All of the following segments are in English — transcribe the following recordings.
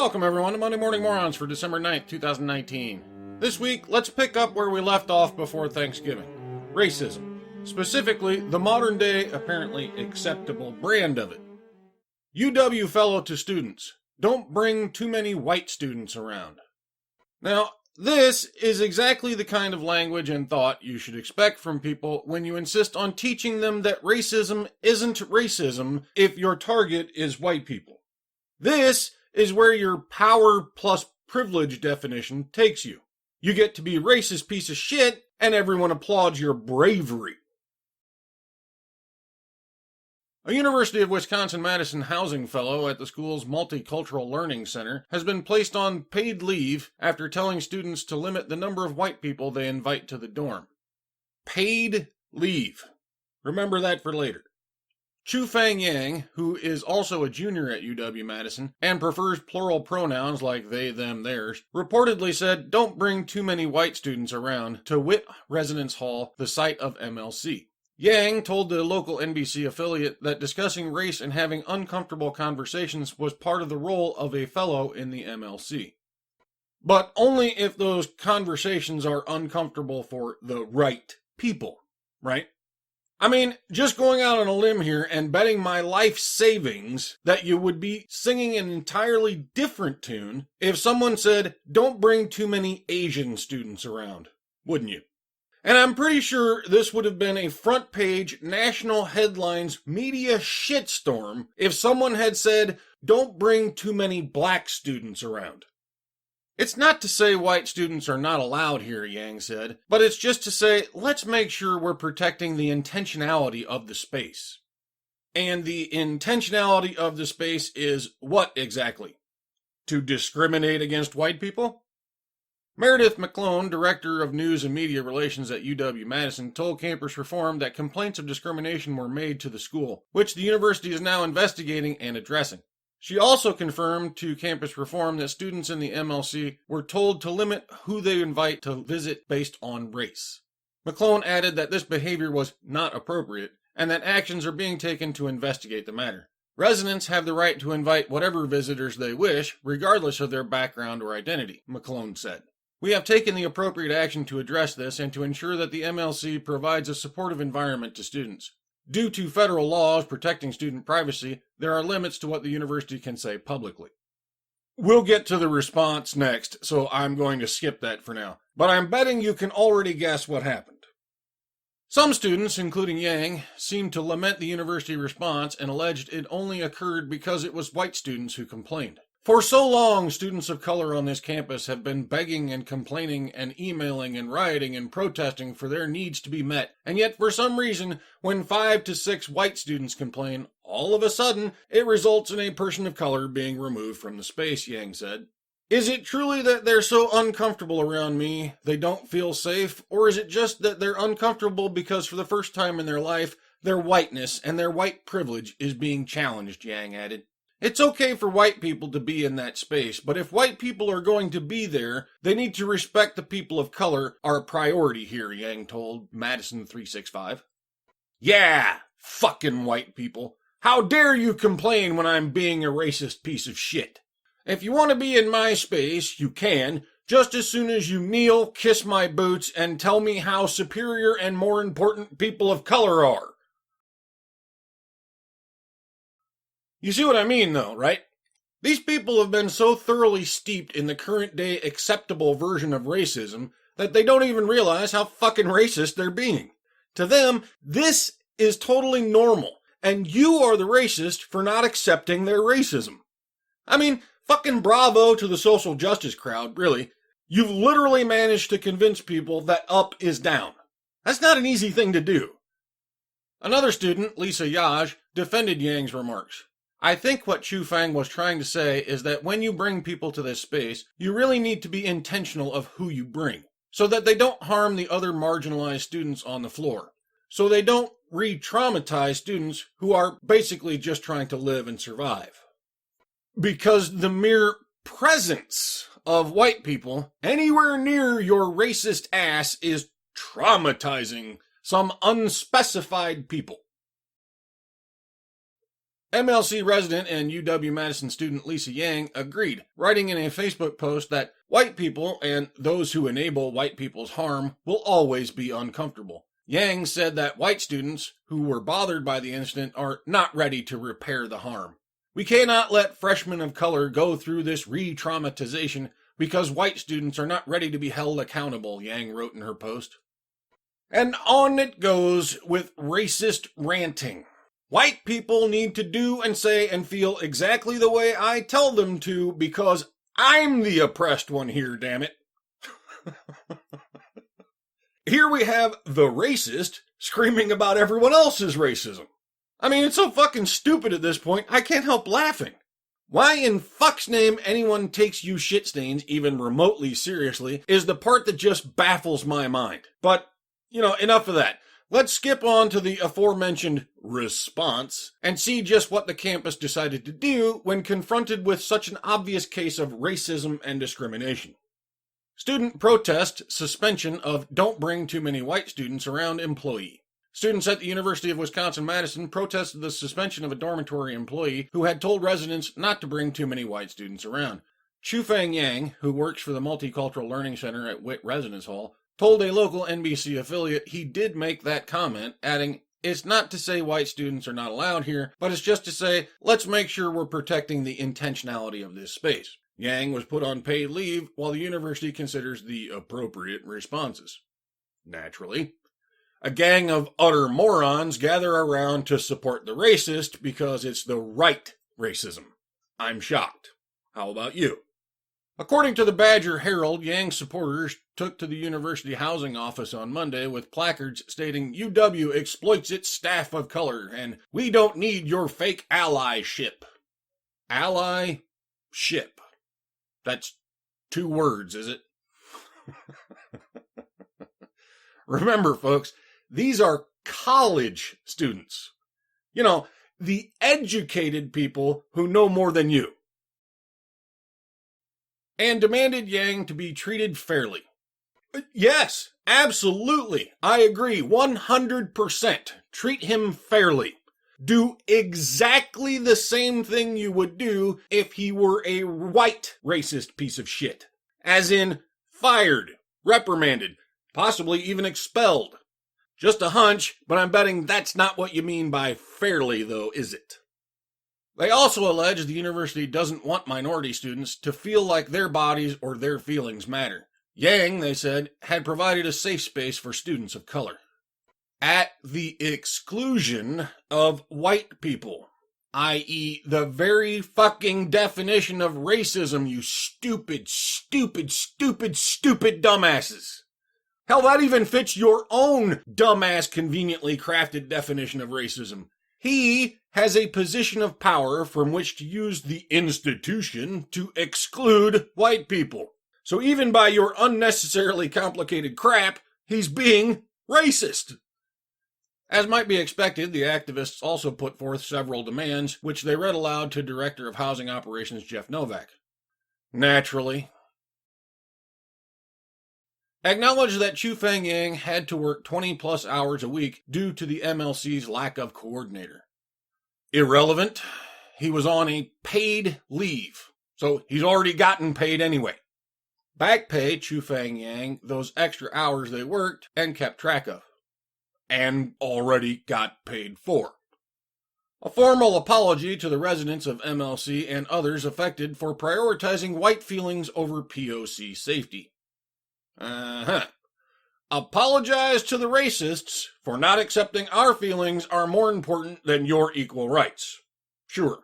Welcome everyone to Monday Morning Morons for December 9th, 2019. This week, let's pick up where we left off before Thanksgiving. Racism. Specifically, the modern day, apparently acceptable brand of it. UW fellow to students. Don't bring too many white students around. Now, this is exactly the kind of language and thought you should expect from people when you insist on teaching them that racism isn't racism if your target is white people. This is where your power plus privilege definition takes you. You get to be a racist piece of shit, and everyone applauds your bravery. A University of Wisconsin-Madison housing fellow at the school's Multicultural Learning Center has been placed on paid leave after telling students to limit the number of white people they invite to the dorm. Paid leave. Remember that for later. Chu-Fang Yang, who is also a junior at UW-Madison and prefers plural pronouns like they, them, theirs, reportedly said, "Don't bring too many white students around" to Witt Residence Hall, the site of MLC. Yang told the local NBC affiliate that discussing race and having uncomfortable conversations was part of the role of a fellow in the MLC. But only if those conversations are uncomfortable for the right people, right? I mean, just going out on a limb here and betting my life savings that you would be singing an entirely different tune if someone said, "Don't bring too many Asian students around," wouldn't you? And I'm pretty sure this would have been a front page national headlines media shitstorm if someone had said, "Don't bring too many black students around." It's not to say white students are not allowed here, Yang said, but it's just to say, let's make sure we're protecting the intentionality of the space. And the intentionality of the space is what exactly? To discriminate against white people? Meredith McClone, Director of News and Media Relations at UW-Madison, told Campus Reform that complaints of discrimination were made to the school, which the university is now investigating and addressing. She also confirmed to Campus Reform that students in the MLC were told to limit who they invite to visit based on race. McClone added that this behavior was not appropriate and that actions are being taken to investigate the matter. Residents have the right to invite whatever visitors they wish, regardless of their background or identity, McClone said. "We have taken the appropriate action to address this and to ensure that the MLC provides a supportive environment to students. Due to federal laws protecting student privacy, there are limits to what the university can say publicly." We'll get to the response next, so I'm going to skip that for now. But I'm betting you can already guess what happened. Some students, including Yang, seemed to lament the university response and alleged it only occurred because it was white students who complained. For so long, students of color on this campus have been begging and complaining and emailing and rioting and protesting for their needs to be met, and yet for some reason, when 5 to 6 white students complain, all of a sudden, it results in a person of color being removed from the space, Yang said. Is it truly that they're so uncomfortable around me, they don't feel safe, or is it just that they're uncomfortable because for the first time in their life, their whiteness and their white privilege is being challenged, Yang added. It's okay for white people to be in that space, but if white people are going to be there, they need to respect the people of color are a priority here, Yang told Madison 365. Yeah, fucking white people. How dare you complain when I'm being a racist piece of shit? If you want to be in my space, you can, just as soon as you kneel, kiss my boots, and tell me how superior and more important people of color are. You see what I mean, though, right? These people have been so thoroughly steeped in the current day acceptable version of racism that they don't even realize how fucking racist they're being. To them, this is totally normal, and you are the racist for not accepting their racism. I mean, fucking bravo to the social justice crowd, really. You've literally managed to convince people that up is down. That's not an easy thing to do. Another student, Lisa Yaj, defended Yang's remarks. "I think what Chu-Fang was trying to say is that when you bring people to this space, you really need to be intentional of who you bring, so that they don't harm the other marginalized students on the floor, so they don't re-traumatize students who are basically just trying to live and survive. Because the mere presence of white people anywhere near your racist ass is traumatizing some unspecified people." MLC resident and UW-Madison student Lisa Yang agreed, writing in a Facebook post that white people and those who enable white people's harm will always be uncomfortable. Yang said that white students who were bothered by the incident are not ready to repair the harm. We cannot let freshmen of color go through this re-traumatization because white students are not ready to be held accountable, Yang wrote in her post. And on it goes with racist ranting. White people need to do and say and feel exactly the way I tell them to because I'm the oppressed one here, damn it. Here we have the racist screaming about everyone else's racism. I mean, it's so fucking stupid at this point, I can't help laughing. Why in fuck's name anyone takes you shit stains even remotely seriously is the part that just baffles my mind. But, enough of that. Let's skip on to the aforementioned response and see just what the campus decided to do when confronted with such an obvious case of racism and discrimination. Student protest suspension of don't bring too many white students around employee. Students at the University of Wisconsin-Madison protested the suspension of a dormitory employee who had told residents not to bring too many white students around. Chufeng Yang, who works for the Multicultural Learning Center at Witt Residence Hall, told a local NBC affiliate he did make that comment, adding, "It's not to say white students are not allowed here, but it's just to say, let's make sure we're protecting the intentionality of this space." Yang was put on paid leave while the university considers the appropriate responses. Naturally, a gang of utter morons gather around to support the racist because it's the right racism. I'm shocked. How about you? According to the Badger Herald, Yang supporters took to the university housing office on Monday with placards stating UW exploits its staff of color and we don't need your fake allyship. Allyship. That's 2 words, is it? Remember, folks, these are college students. The educated people who know more than you. And demanded Yang to be treated fairly. Yes, absolutely. I agree 100%. Treat him fairly. Do exactly the same thing you would do if he were a white racist piece of shit. As in, fired, reprimanded, possibly even expelled. Just a hunch, but I'm betting that's not what you mean by fairly, though, is it? They also allege the university doesn't want minority students to feel like their bodies or their feelings matter. Yang, they said, had provided a safe space for students of color. At the exclusion of white people, i.e. the very fucking definition of racism, you stupid, stupid, stupid, stupid dumbasses. Hell, that even fits your own dumbass conveniently crafted definition of racism. He has a position of power from which to use the institution to exclude white people. So even by your unnecessarily complicated crap, he's being racist. As might be expected, the activists also put forth several demands, which they read aloud to Director of Housing Operations Jeff Novak. Naturally. Acknowledge that Chufeng Yang had to work 20-plus hours a week due to the MLC's lack of coordinator. Irrelevant. He was on a paid leave, so he's already gotten paid anyway. Back pay Chufeng Yang those extra hours they worked and kept track of. And already got paid for. A formal apology to the residents of MLC and others affected for prioritizing white feelings over POC safety. Apologize to the racists for not accepting our feelings are more important than your equal rights. Sure.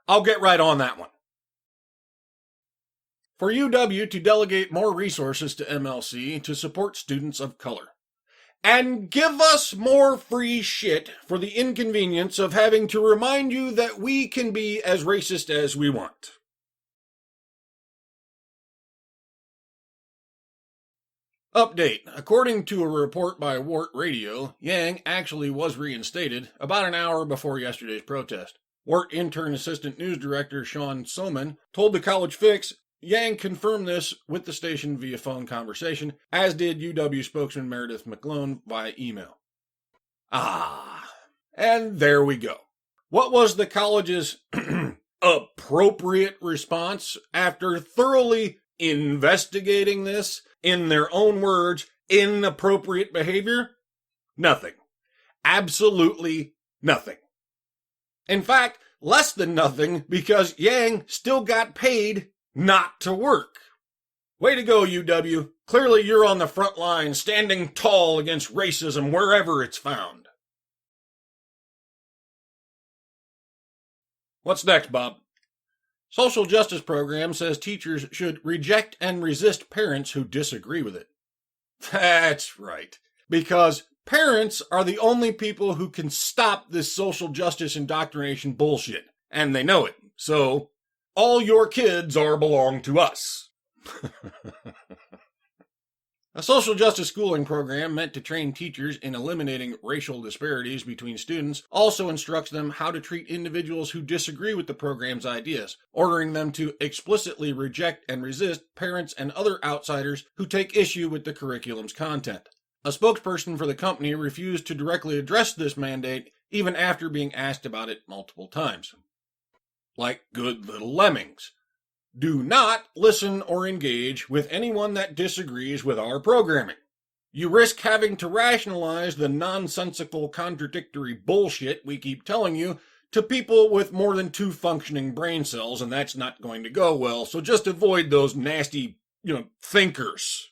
I'll get right on that one. For UW to delegate more resources to MLC to support students of color. And give us more free shit for the inconvenience of having to remind you that we can be as racist as we want. Update. According to a report by Wart Radio, Yang actually was reinstated about an hour before yesterday's protest. Wart intern assistant news director Sean Soman told the College Fix Yang confirmed this with the station via phone conversation, as did UW spokesman Meredith McClone via email. And there we go. What was the college's appropriate response after thoroughly investigating this, in their own words, inappropriate behavior? Nothing. Absolutely nothing. In fact, less than nothing, because Yang still got paid not to work. Way to go, UW. Clearly you're on the front line, standing tall against racism wherever it's found. What's next, Bob? Social justice program says teachers should reject and resist parents who disagree with it. That's right. Because parents are the only people who can stop this social justice indoctrination bullshit. And they know it. So, all your kids belong to us. A social justice schooling program meant to train teachers in eliminating racial disparities between students also instructs them how to treat individuals who disagree with the program's ideas, ordering them to explicitly reject and resist parents and other outsiders who take issue with the curriculum's content. A spokesperson for the company refused to directly address this mandate even after being asked about it multiple times. Like good little lemmings. Do not listen or engage with anyone that disagrees with our programming. You risk having to rationalize the nonsensical, contradictory bullshit we keep telling you to people with more than 2 functioning brain cells, and that's not going to go well, so just avoid those nasty, thinkers.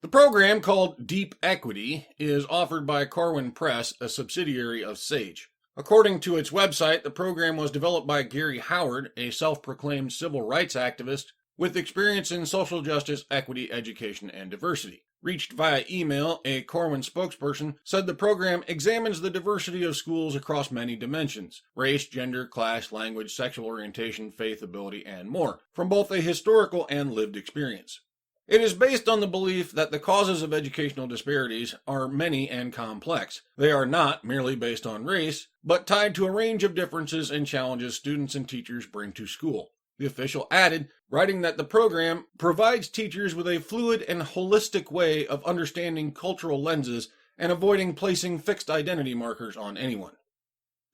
The program, called Deep Equity, is offered by Corwin Press, a subsidiary of Sage. According to its website, the program was developed by Gary Howard, a self-proclaimed civil rights activist with experience in social justice, equity, education, and diversity. Reached via email, a Corwin spokesperson said the program examines the diversity of schools across many dimensions: race, gender, class, language, sexual orientation, faith, ability, and more, from both a historical and lived experience. It is based on the belief that the causes of educational disparities are many and complex. They are not merely based on race, but tied to a range of differences and challenges students and teachers bring to school. The official added, writing that the program provides teachers with a fluid and holistic way of understanding cultural lenses and avoiding placing fixed identity markers on anyone.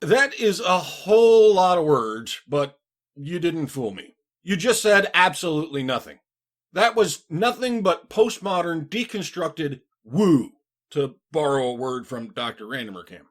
That is a whole lot of words, but you didn't fool me. You just said absolutely nothing. That was nothing but postmodern, deconstructed woo, to borrow a word from Dr. Randomercam.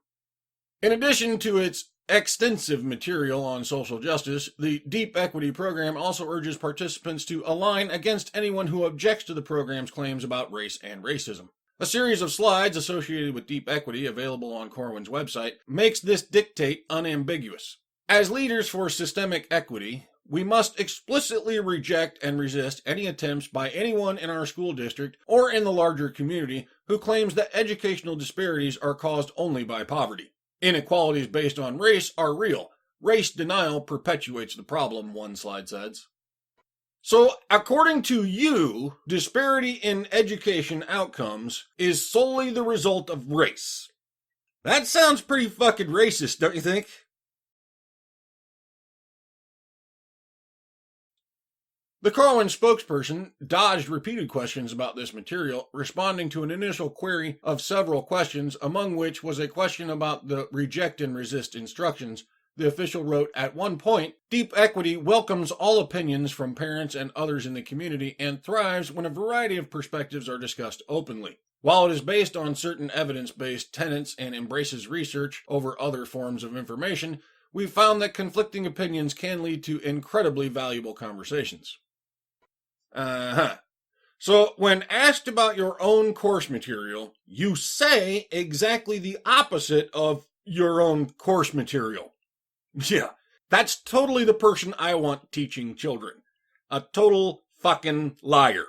In addition to its extensive material on social justice, the Deep Equity program also urges participants to align against anyone who objects to the program's claims about race and racism. A series of slides associated with Deep Equity, available on Corwin's website, makes this dictate unambiguous. As leaders for systemic equity, we must explicitly reject and resist any attempts by anyone in our school district or in the larger community who claims that educational disparities are caused only by poverty. Inequalities based on race are real. Race denial perpetuates the problem, one slide says. So, according to you, disparity in education outcomes is solely the result of race. That sounds pretty fucking racist, don't you think? The Corwin spokesperson dodged repeated questions about this material, responding to an initial query of several questions, among which was a question about the reject and resist instructions. The official wrote, at one point, Deep Equity welcomes all opinions from parents and others in the community and thrives when a variety of perspectives are discussed openly. While it is based on certain evidence-based tenets and embraces research over other forms of information, we've found that conflicting opinions can lead to incredibly valuable conversations. So, when asked about your own course material, you say exactly the opposite of your own course material. Yeah, that's totally the person I want teaching children. A total fucking liar.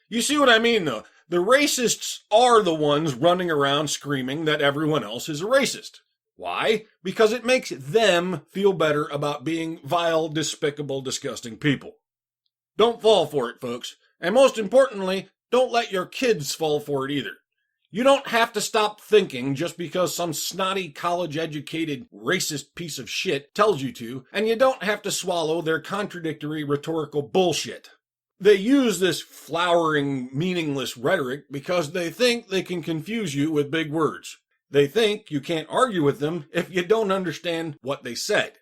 You see what I mean, though? The racists are the ones running around screaming that everyone else is a racist. Why? Because it makes them feel better about being vile, despicable, disgusting people. Don't fall for it, folks. And most importantly, don't let your kids fall for it either. You don't have to stop thinking just because some snotty, college-educated, racist piece of shit tells you to, and you don't have to swallow their contradictory rhetorical bullshit. They use this flowering, meaningless rhetoric because they think they can confuse you with big words. They think you can't argue with them if you don't understand what they said.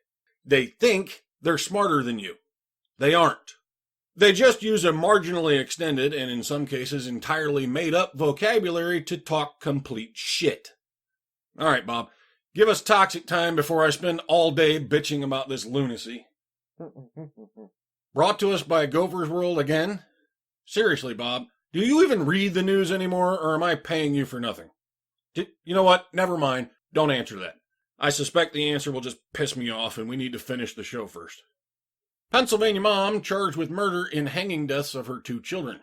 They think they're smarter than you. They aren't. They just use a marginally extended, and in some cases entirely made up vocabulary to talk complete shit. All right, Bob, give us toxic time before I spend all day bitching about this lunacy. Brought to us by Gopher's World again? Seriously, Bob, do you even read the news anymore, or am I paying you for nothing? You know what? Never mind. Don't answer that. I suspect the answer will just piss me off, and we need to finish the show first. Pennsylvania mom charged with murder in hanging deaths of her 2 children.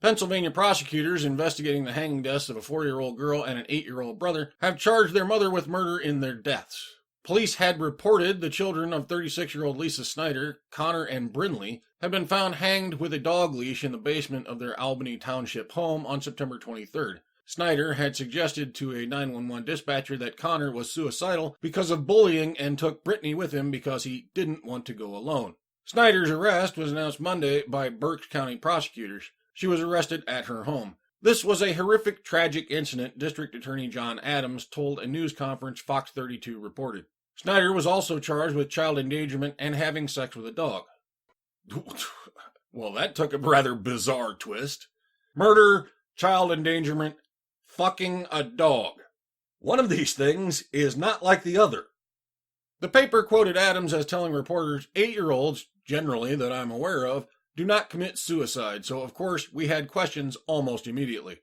Pennsylvania prosecutors investigating the hanging deaths of a 4-year-old girl and an 8-year-old brother have charged their mother with murder in their deaths. Police had reported the children of 36-year-old Lisa Snyder, Connor, and Brinley had been found hanged with a dog leash in the basement of their Albany Township home on September 23rd. Snyder had suggested to a 911 dispatcher that Connor was suicidal because of bullying and took Brittany with him because he didn't want to go alone. Snyder's arrest was announced Monday by Berks County prosecutors. She was arrested at her home. This was a horrific, tragic incident, District Attorney John Adams told a news conference Fox 32 reported. Snyder was also charged with child endangerment and having sex with a dog. Well, that took a rather bizarre twist. Murder, child endangerment, fucking a dog. One of these things is not like the other. The paper quoted Adams as telling reporters 8-year-olds, generally that I'm aware of, do not commit suicide, so of course we had questions almost immediately.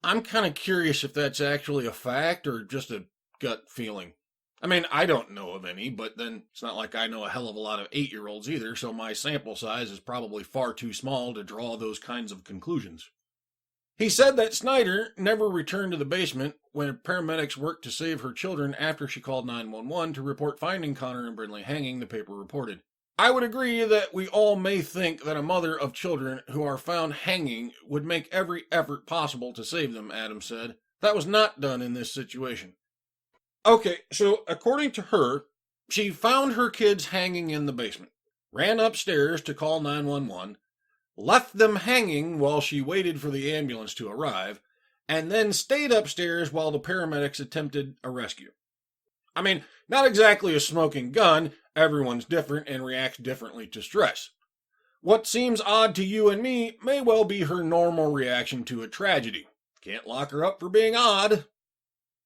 I'm kind of curious if that's actually a fact or just a gut feeling. I mean, I don't know of any, but then it's not like I know a hell of a lot of 8-year-olds either, so my sample size is probably far too small to draw those kinds of conclusions. He said that Snyder never returned to the basement when paramedics worked to save her children after she called 911 to report finding Connor and Brinley hanging, the paper reported. I would agree that we all may think that a mother of children who are found hanging would make every effort possible to save them, Adams said. That was not done in this situation. Okay, so according to her, she found her kids hanging in the basement, ran upstairs to call 911, left them hanging while she waited for the ambulance to arrive, and then stayed upstairs while the paramedics attempted a rescue. I mean, not exactly a smoking gun. Everyone's different and reacts differently to stress. What seems odd to you and me may well be her normal reaction to a tragedy. Can't lock her up for being odd.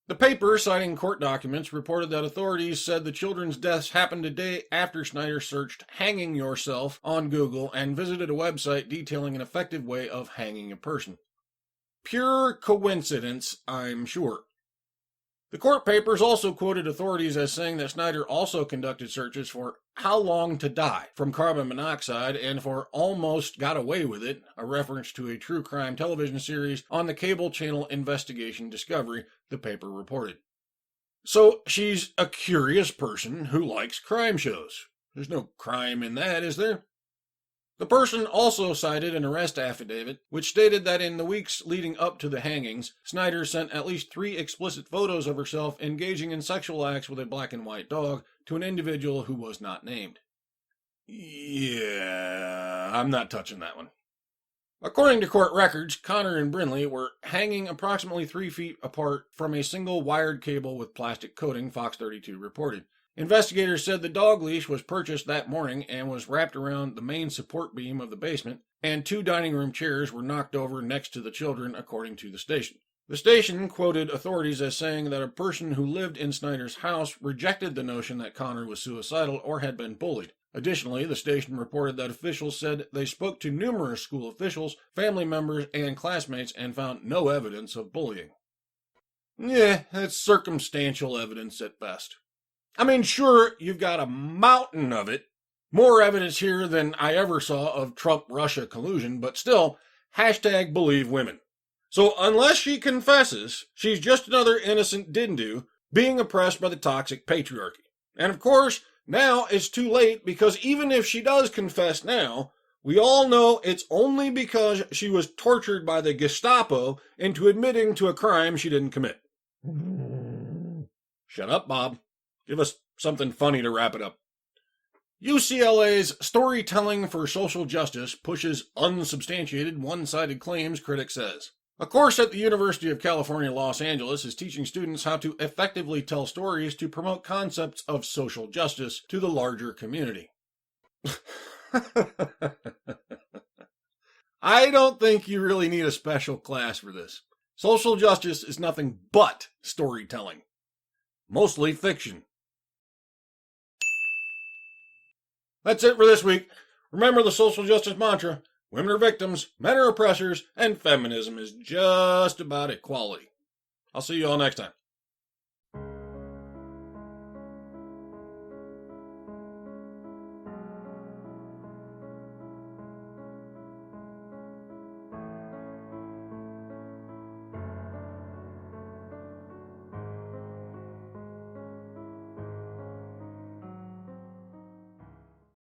The paper, citing court documents, reported that authorities said the children's deaths happened a day after Snyder searched "hanging yourself" on Google and visited a website detailing an effective way of hanging a person. Pure coincidence, I'm sure. The court papers also quoted authorities as saying that Snyder also conducted searches for "how long to die" from carbon monoxide and for "almost got away with it," a reference to a true crime television series on the cable channel Investigation Discovery, the paper reported. So she's a curious person who likes crime shows. There's no crime in that, is there? The person also cited an arrest affidavit, which stated that in the weeks leading up to the hangings, Snyder sent at least 3 explicit photos of herself engaging in sexual acts with a black and white dog to an individual who was not named. Yeah, I'm not touching that one. According to court records, Connor and Brinley were hanging approximately 3 feet apart from a single wired cable with plastic coating, Fox 32 reported. Investigators said the dog leash was purchased that morning and was wrapped around the main support beam of the basement, and 2 dining room chairs were knocked over next to the children, according to the station. The station quoted authorities as saying that a person who lived in Snyder's house rejected the notion that Connor was suicidal or had been bullied. Additionally, the station reported that officials said they spoke to numerous school officials, family members, and classmates and found no evidence of bullying. Yeah, that's circumstantial evidence at best. I mean, sure, you've got a mountain of it. More evidence here than I ever saw of Trump-Russia collusion, but still, #BelieveWomen. So unless she confesses, she's just another innocent didn't-do being oppressed by the toxic patriarchy. And of course, now it's too late, because even if she does confess now, we all know it's only because she was tortured by the Gestapo into admitting to a crime she didn't commit. Shut up, Bob. Give us something funny to wrap it up. UCLA's Storytelling for Social Justice pushes unsubstantiated, one-sided claims, critic says. A course at the University of California, Los Angeles is teaching students how to effectively tell stories to promote concepts of social justice to the larger community. I don't think you really need a special class for this. Social justice is nothing but storytelling. Mostly fiction. That's it for this week. Remember the social justice mantra: women are victims, men are oppressors, and feminism is just about equality. I'll see you all next time.